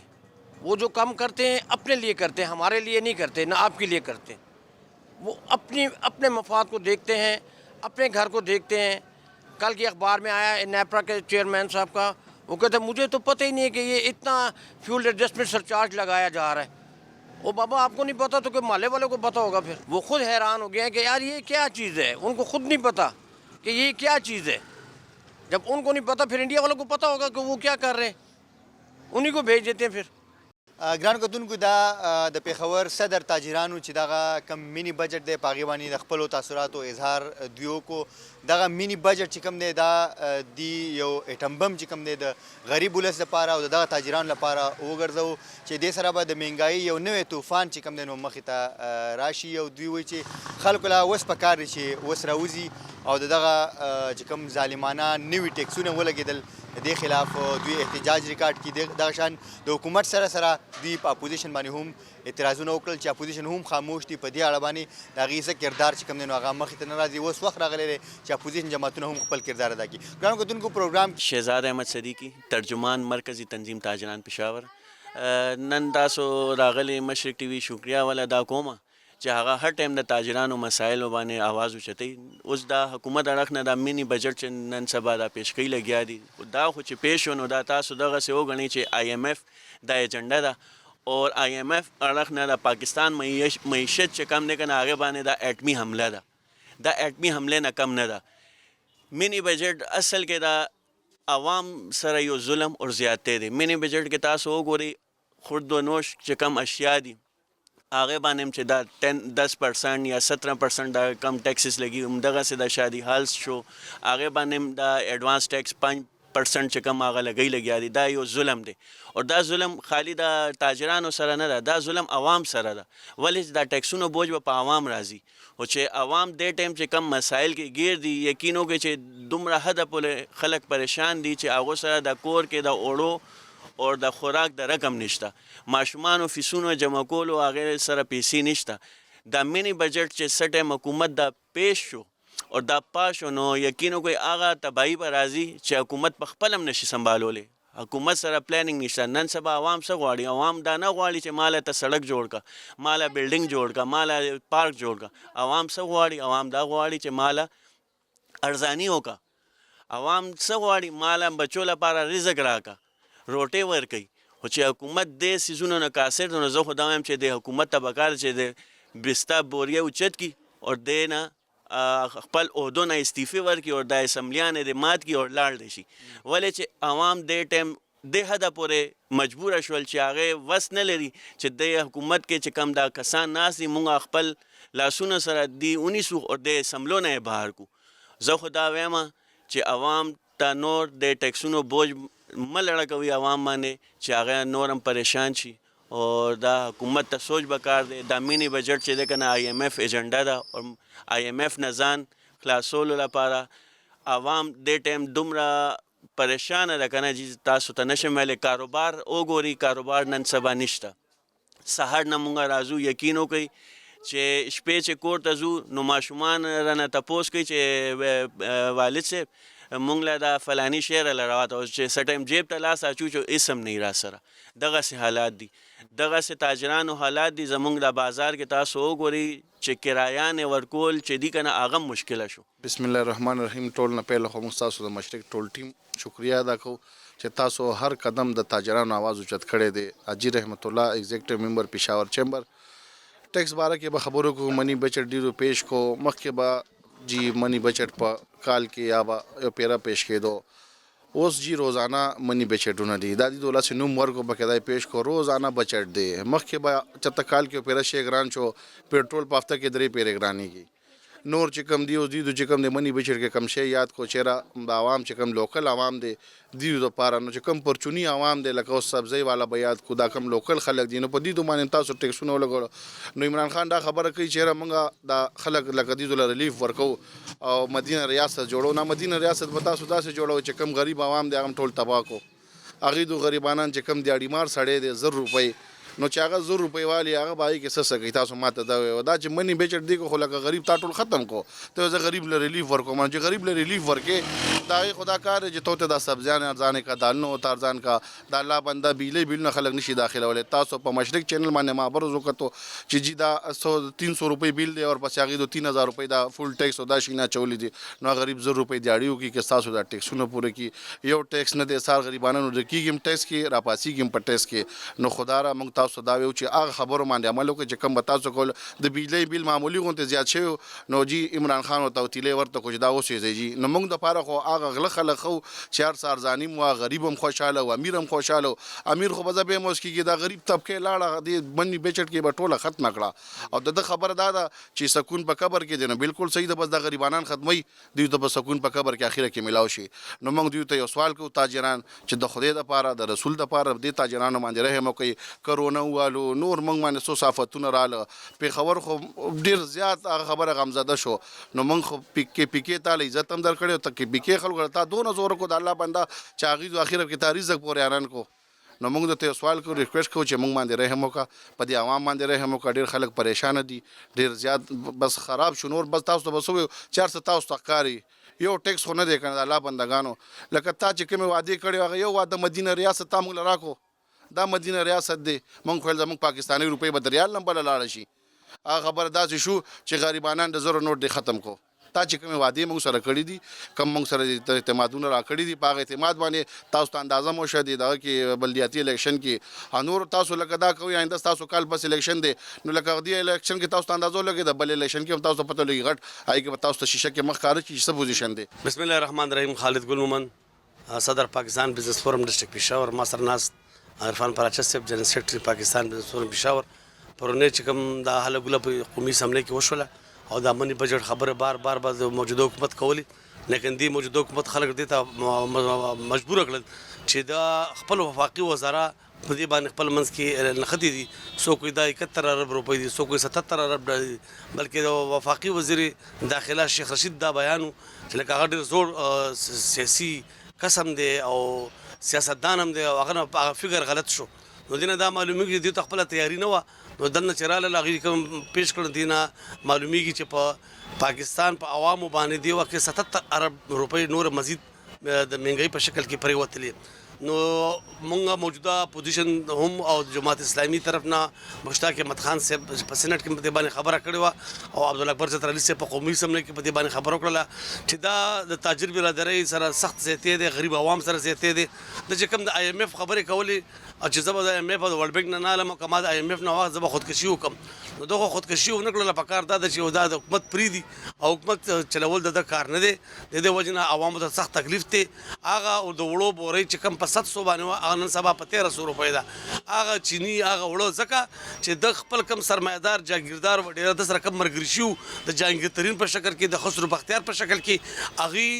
وہ جو کام کرتے ہیں اپنے لیے کرتے ہیں, ہمارے لیے نہیں کرتے, نہ آپ کے لیے کرتے. وہ اپنے مفاد کو دیکھتے ہیں, اپنے گھر کو دیکھتے ہیں. کل کی اخبار میں آیا نیپرا کے چیئرمین صاحب کا, وہ کہتے ہیں مجھے تو پتہ ہی نہیں ہے کہ یہ اتنا فیول ایڈجسٹمنٹ سرچارج لگایا جا رہا ہے. وہ بابا آپ کو نہیں پتا تو کہ محلے والوں کو پتا ہوگا. پھر وہ خود حیران ہو گئے ہیں کہ یار یہ کیا چیز ہے. ان کو خود نہیں پتا کہ یہ کیا چیز ہے. جب ان کو نہیں پتا, پھر انڈیا والوں کو پتا ہوگا کہ وہ کیا کر رہے ہیں, انہی کو بھیج دیتے ہیں. پھر ګران کتونکو دا د پیښور صدر تاجرانو چې دغه کم مینی بجټ دی په هغې باندې د خپلو تاثراتو اظهار دوی وکړو. دغه مینی بجټ چې کوم دی دا د یو ایټم بم چې کوم دی د غریب ولس لپاره او د دغه تاجرانو لپاره وګرځوو چې دې سره به د مهنګایي یو نوی طوفان چې کوم دی نو مخې ته راشي. او دوی وایي چې خلکو له اوس پکار دی چې اوس راوځي او د دغه چې کوم ظالمانه نوي ټیکسونه ولګېدل د دې خلاف دوی احتجاج ریکارډ کړي. دغه شان د حکومت سره سره دوی په اپوزیشن باندې هم اعتراضونه وکړل چې اپوزیشن هم خاموش دي په دې اړه باندې د هغې څه کردار چې کوم دی نو هغه مخې ته نه راځي. اوس وخت راغلی دی چې اپوزیشن جماعتونه هم خپل کردار ادا کړي. ګرانو کتونکو پروګرام شہزاد احمد صدیقی, ترجمان مرکزی تنظیم تاجران پشاور. نن تاسو راغلی مشرق ٹی وی شکریہ والا دا کومه چې هغه هر ټایم د تاجرانو مسایلو باندې آواز اوچتوي. اوس دا حکومت اړخ نه دا مینی بجټ چې نن سبا دا پیشکۍ لګیا دي, دا خو چې پیش شو نو دا تاسو دغسې وګڼئ چې IMF دا ایجنډه ده, اور IMF اړخ نه د پاکستان معیشت چې کم دی که نه هغې باندې دا ایټمي حمله ده. دا ایټمي حملې نه کم نه ده. مینی بجټ اصل کې دا عوام سره یو ظلم اور زیاتې دی. مینی بجټ کې تاسو وګورئ خورد و نوش چې کم اشیا دي هغې باندې هم چې دا 10% یا 17% دا کم ټیکسز لګي, همدغسې د شادي هالس شو هغې باندې هم دا ایډوانس ټیکس 5% چې کم هغه لګیا دي. دا یو ظلم دی, اور دا ظلم خالی د تاجرانو سره نه ده, دا ظلم عوام سره ده. ولې چې دا ټیکسونو بوج به په عوام راځي, او چې عوام دې ټایم چې کم مسایل کې گیر دي, یقین وکړئ چې دومره حده پورې خلک پریشان دي چې هغو سره د کور کې د اوړو اور د خوراک د رقم نشته, ماشومانو فیسونو جمع کولو هغې سره پیسې نشته. دا مینی بجټ چې څه ټایم حکومت دا پیش شو اور دا پاس شو, نو یقین وکړئ هغه تباهي به راځي چې حکومت په خپل هم نشي سنبالولی. حکومت سره پلانینګ نشته. نن سبا عوام څه غواړي؟ عوام دا نه غواړي چې ماله ته سړک جوړ کا, ماله بلډینګ جوړ کا, ماله پارک جوړ کا. عوام څه غواړي؟ عوام دا غواړي چې ماله ارزاني وکړه. عوام څه غواړي؟ ماله بچو لپاره رزق راکړه, روټۍ ورکوي. خو چې حکومت دې څیزونو نه قاصر دی, نو زه خو دا وایم چې د حکومت ته پکار چې د بسته بوریه اوچت کړي اور دې نه خپل عہدو نه استعفې ورکړي اور دا اسمبلیانې دې مات کړي اور لاړ دی شي. ولې چې عوام دې ټایم دې حده پورې مجبوره شول چې هغې وس نه لري چې د حکومت کې چې کم دا کسان ناست دي مونږ خپل لاسونه سره دی ونیسو اور د اسمبلو نه یې بهر کړو. زه خو دا وایم چې عوام ته نور د ټیکسونو بوج مه لړه کوي عوام باندې چې هغه نور هم پریشان شي اور دا حکومت ته سوچ پکار دی دا مینی بجټ چې دی که نه IMF ایجنډا ده او IMF نه ځان خلاصولو لپاره عوام دې ټایم دومره پریشانه ده که نه چې تاسو ته نشم ویلی کاروبار وګوري کاروبار نن سبا نشته سهار نه مونږ راځو یقین وکړئ چې شپې چې کور ته ځو نو ماشومان رانه تپوس کوي چې والد صاحب مونږ له دا فلاني شی راله راوته اوس چې څه ټایم جیب ته لاس اچو چې اسم نه را سره دغسې حالات دي دغسې تاجرانو حالات دي زمونږ د بازار کې تاسو وګورئ چې کرایانې ورکول چې دي که نه هغه مشکله شو. بسم الله الرحمن الرحیم. ټول نه پیله خو موږ تاسو د مشرق ټول ټیم شکریه ادا کوو چې تاسو هر قدم د تاجرانو آواز اوچت کړی دی. حاجي رحمت الله ایگزیکټیو ممبر پېښور چیمبر ټیکس باره کې به خبرو کو منی بچت ډیرو پیش کو مخکې به جی منی بچت په کال کې یا به یو پیرا پیش کېدو اوس جی روزانه منی بچټونه دي دا دي دولت نوم ورکو بقاعده پیش کو روزانه بچت دی مخکې به چته کال کې پیرا شي ګران شو پیټرول په هفته کې درې پیرې ګرانی کی نور چې کم دی اوس دی چې کم دی منی بچت کې کم شي یاد کو چیرې د عوام چې کم لوکل عوام دی دیو د پاره نو چې کم پرچونی عوام دی لکه اوس سبزی والا به یاد کو دا کم لوکل خلک دي نو په دې دوه باندې تاسو ټیکسونه ولګول نو عمران خان دا خبره کوي چې موږ دا خلک لکه دې ول ریلیف ورکو او مدینه ریاست جوړو نه مدینه ریاست به تاسو داسې جوړو چې کم غریب عوام دی هغه ټول تباہ کو هغې دو غریبانان چې کم دیاړي مار سړی دی 1,000 روپۍ نو چې هغه 1,000 روپۍ والی هغه به هغې کې څه څه کوي تاسو ماته دا وایي دا چې منی بچت دی خو لکه غریب تا ټول ختم کو ته زه غریب له ریلیف ورکوم چې غریب له ریلیف ورکې دا هغې خو دا کار دی چې تو ته دا سبزیان ارزانې کا دال نه ورته ارزان کا دا الله بنده بیلونه خلک نشي داخلولی تاسو په مشرق چینل باندې ما عرض وکړو چې جی دا 300 روپۍ بیل دی او پسې هغې د 3,000 روپۍ دا فل ټیکس او دا شي نه اچولی دي نو غریب 1,000 روپۍ دیاړي وکړي که ستاسو دا ټیکسونه پوره کړي یو ټیکس نه دی سار غریبانو ډکېږي هم ټیکس کې راپاسېږي هم په ټیکس کې نو خدا را موږ تاسو دا ویو چې خبرو باندې عمل وکړي چې کوم به تاسو کول د بجلی بیل معمولي غونته زیات شوی نو جی عمران خان ورته وتیلې ورته کړو چې دا اوسېږي جی نو موږ دپاره خو هغه غله خلک خو چې هر څه ارزاني مو غریب هم خوشحاله او امیر هم خوشحاله امیر خو به زه به یې اوس کېږي دا غریب طبقې لاړه دې منی بچت کې به ټوله ختمه کړه او د ده خبره دا ده چې سکون په قبر کې دی نو بالکل صحیح ده بس دا غریبانان ختموي دوی ته به سکون په قبر کې اخره کې میلاو شي نو موږ دوی ته یو سوال کوو تاجران چې د خدای دپاره د رسول دپاره دې تاجرانو باندې رحم وکړئ کرونا والو نور موږ باندې څو صافتونه راله پېښور خو ډېر زیات هغه خبره غمزده شو نو موږ خو پیکې تا له عزت هم درکړی او ته پیکې خلکو تا دونه زور کو د الله بنده چې هغې اخره کې تا رزق پورې حیران کو نو موږ درته یو سوال کوو ریکویسټ کوو چې موږ باندې رحم وکړه په دې عوام باندې رحم وکړه ډېر خلک پریشانه دي ډېر زیات بس خراب شو نور بس تاسو ته بس وویو چې هر څه تاسو ته ښکاري یو ټیکس خو نه دی که نه د الله بندګانو لکه تا چې کومې وعدې کړې هغه یو واده مدینه ریاست تا موږ له راکړو دا مدینه ریاست دی موږ خو زموږ پاکستاني روپۍ به د ریال نه بله لاړه شي هغه خبره داسې شو چې غریبانان د 1,000 نوټ دی ختم کو تا چې کومې وعدې موږ سره کړي دي کم موږ سره اعتمادونه را کړي دي په هغه اعتماد باندې تاسو ته اندازه مو شه دي دغه کې بلدیاتي الیکشن کې نور تاسو لکه دا کوئ آینده ستاسو کال پس الیکشن دی نو لکه دې الیکشن کې تاسو ته اندازه ولګي د بل الیکشن کې هم تاسو ته پته لګي غټ هغې کې به تاسو ته شیشه کې مخ ښکاره شي چې څه پوزیشن دی. بسم الله الرحمن الرحیم. خالد ګل مومند صدر پاکستان بزنس فورم ډسټرکټ پېښور ما سره ناست عرفان پراچا صاحب جنرل سیکرټري پاکستان بزنس فورم پېښور پرونی چې کوم دا هله ګوله په قومي اسمبلۍ کې وشوله او دا منی بجټ خبره بار د موجوده حکومت کولی لیکن دې موجوده حکومت خلک دې ته مجبوره کړل چې دا خپل وفاقي وزرا په دې باندې خپل منځ کې نښتي دي څوک دا 71 ارب روپۍ دي څوک 77 ارب دي بلکې د وفاقي وزیر داخله شیخ رشید دا بیانو چې لکه هغه ډېر زوړ سیاسي قسم دی او سیاستدان هم دی او هغه فکر غلط شو نو دینه دا معلومیږي دوی ته خپله تیاري نه وه نو دلته چې راغله هغې کوم پیش کړل دې نه معلومیږي چې په پاکستان په عوامو باندې دې وخت کې 77 ارب روپۍ نور مزید د مهنګۍ په شکل کې پرېوتلې نو مونږ موجوده پوزیشن هم او جماعت اسلامي طرف نه مشتاق احمد خان صاحب په سینټ کې په دې باندې خبره کړې وه او عبدالله اکبر ظفر علي صاحب په قومي اسمبلۍ کې په دې باندې خبره وکړله چې دا د تاجر برادرۍ سره سخت زیاتې دی غریب عوام سره زیاتې دی د چې کوم د IMF خبرې کولې او چې زه به د IMF او د ورلډ بینک نه نالم او که ما د IMF نه واخ زه به خودکشي وکړم نو دغه خودکشي ونه کړله پکار دا ده چې دا د حکومت پرېږدي او حکومت چلول د ده کار نه دی د دې وجې نه عوامو ته سخت تکلیف دی هغه د وړو بورۍ چې کوم په 700 باندې وه هغه نن سبا په 1300 روپۍ ده هغه چیني هغه وړو ځکه چې د خپل کم سرمایهدار جاګیردار و ډېره د سره کم ملګري شي د جهانګیر ترین په شکل کې د خسرو بختیار په شکل کې هغوی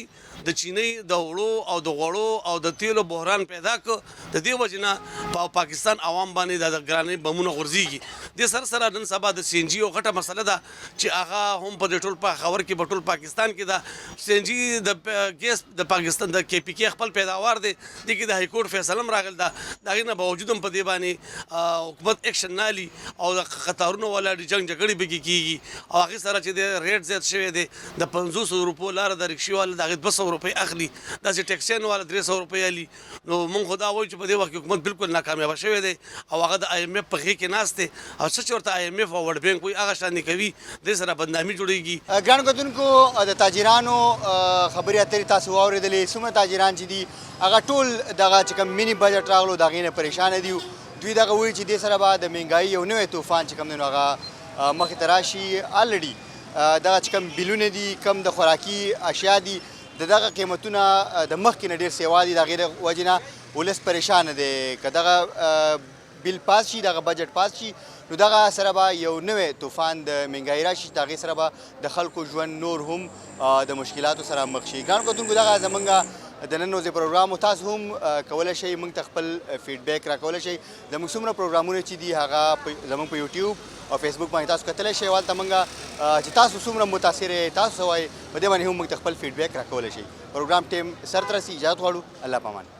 د چینۍ د وړو او د غوړو او د تیلو بحران پیدا کړ د دې وجې نه په پاکستان عوام باندې د ګرانۍ بمونه غورځېږي دې سره سره نن سبا د سی ان جي یو غټه مسله ده چې هغه هم په دې ټول خبر کې په ټول پاکستان کې ده سی ان جي د ګیس د پاکستان د کې پی کې خپل پیداوار دی دې کې د هایکورټ فیصله هم راغلی ده د هغې نه باوجود هم په دې باندې حکومت ایکشن نه اخلي او د قطارونو والا د جنګ جګړې پکې کېږي او هغې سره چې د ریټ زیات شوی دی د 500 روپو لاره د رکشې والا د هغې 200 روپۍ اخلي داسې ټیکسیانو والا 300 روپۍ اخلي نو موږ خو دا وایو چې په دې وخت کې حکومت بالکل ناکامیابه شوی دی او هغه د آی ایم ایف په غېږ کې ناست دی او څه چې ورته آی ایم ایف او ورلډ بینک وایي هغه شانې کوي دې سره بدنامي جوړېږي ګرانو کتونکو د تاجرانو خبرې اترې تاسو واورېدلې څومره تاجران چې دي هغه ټول دغه چې کوم مینی بجټ راغلو د هغې نه پریشانه دي دوی دغه وایي چې دې سره به د مهنګایي یو نوی طوفان چې کوم دی نو هغه مخې ته راشي الرېډي دغه چې کوم بیلونه دي کم د خوراکي اشیا دي دغه قیمتونه د مخکې نه ډېر سیوا دي د هغې د وجې نه ولس پریشانه دی که دغه بیل پاس شي دغه بجټ پاس شي نو دغه سره به یو نوی طوفان د مهنګایي راشي د هغې سره به د خلکو ژوند نور هم د مشکلاتو سره مخ شي ګرانو کتونکو دغه زموږ د نن ورځې پروګرام تاسو هم کولی شئ موږ ته خپل فیډبیک راکولی شئ زموږ څومره پروګرامونه چې دي هغه زموږ په یوټیوب او فیسبوک باندې تاسو کتلی شئ هلته موږ چې تاسو څومره متاثر یې تاسو څه وایئ په دې باندې هم موږ ته خپل فیډبیک راکولی شئ پروګرام ټیم سر ته رسي اجازت غواړو الله پامان